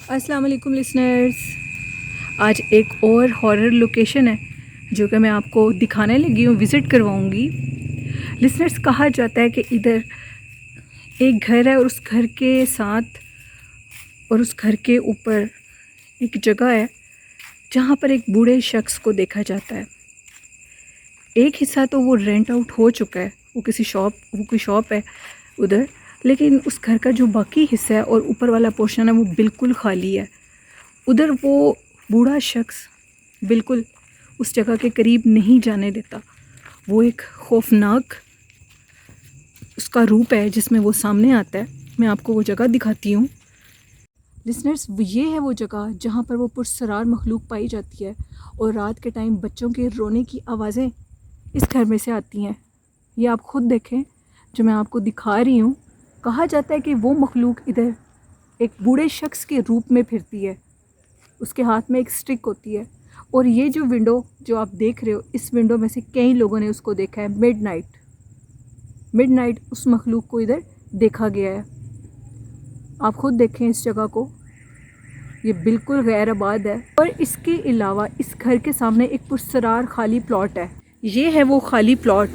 अस्सलाम वालेकुम लिसनर्स। आज एक और हॉरर लोकेशन है जो कि मैं आपको दिखाने लगी हूँ, विज़िट करवाऊँगी। लिसनर्स, कहा जाता है कि इधर एक घर है और उस घर के साथ और उस घर के ऊपर एक जगह है जहाँ पर एक बूढ़े शख्स को देखा जाता है। एक हिस्सा तो वो रेंट आउट हो चुका है, वो कोई शॉप है उधर, लेकिन उस घर का जो बाकी हिस्सा है और ऊपर वाला पोर्शन है वो बिल्कुल खाली है। उधर वो बूढ़ा शख्स बिल्कुल उस जगह के करीब नहीं जाने देता। वो एक खौफनाक उसका रूप है जिसमें वो सामने आता है। मैं आपको वो जगह दिखाती हूँ। लिसनर्स, ये है वो जगह जहाँ पर वो पुरसरार मखलूक पाई जाती है और रात के टाइम बच्चों के रोने की आवाज़ें इस घर में से आती हैं। ये आप ख़ुद देखें जो मैं आपको दिखा रही हूँ। कहा जाता है कि वो मखलूक इधर एक बूढ़े शख्स के रूप में फिरती है। उसके हाथ में एक स्टिक होती है और ये जो विंडो जो आप देख रहे हो, इस विंडो में से कई लोगों ने उसको देखा है। मिडनाइट उस मखलूक को इधर देखा गया है। आप ख़ुद देखें इस जगह को, ये बिल्कुल गैर आबाद है। और इसके अलावा इस घर के सामने एक पुरसरार खाली प्लॉट है। ये है वो खाली प्लॉट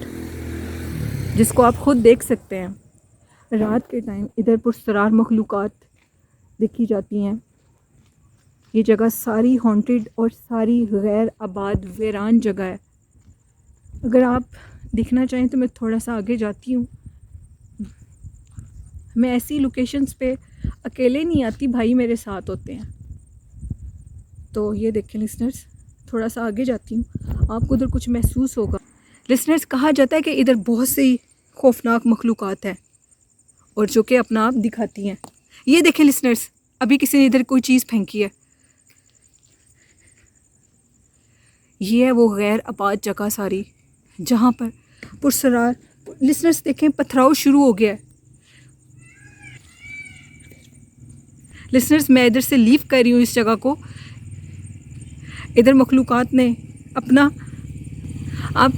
जिसको आप ख़ुद देख सकते हैं। रात के टाइम इधर पुरसरार मखलूक़ात देखी जाती हैं। ये जगह सारी हॉन्टेड और सारी गैर आबाद वीरान जगह है। अगर आप दिखना चाहें तो मैं थोड़ा सा आगे जाती हूँ। मैं ऐसी लोकेशंस पे अकेले नहीं आती, भाई मेरे साथ होते हैं। तो ये देखें लिसनर्स, थोड़ा सा आगे जाती हूँ, आपको उधर कुछ महसूस होगा। लिसनर्स, कहा जाता है कि इधर बहुत सी खौफनाक मखलूक़ात हैं और जो कि अपना आप दिखाती हैं। ये देखें लिसनर्स, अभी किसी ने इधर कोई चीज़ फेंकी है। ये है वो गैर आबाद जगह सारी जहाँ पर पुरसरार। लिसनर्स देखें, पथराव शुरू हो गया है। लिसनर्स, मैं इधर से लीव कर रही हूँ इस जगह को। इधर मखलूक़ात ने अपना आप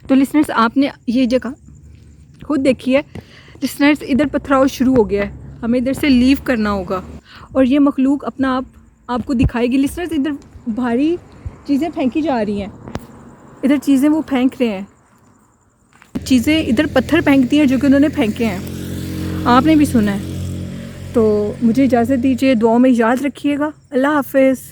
तो लिसनर्स, आपने ये जगह खुद देखी है। लिसनर्स, इधर पथराव शुरू हो गया है, हमें इधर से लीव करना होगा और ये मखलूक अपना आप आपको दिखाएगी। लिसनर्स, इधर भारी चीज़ें फेंकी जा रही हैं। इधर चीज़ें वो फेंक रहे हैं, चीज़ें इधर पत्थर फेंकती हैं जो कि उन्होंने फेंके हैं। आपने भी सुना है। तो मुझे इजाज़त दीजिए, दुआओं में याद रखिएगा। अल्लाह हाफ़िज़।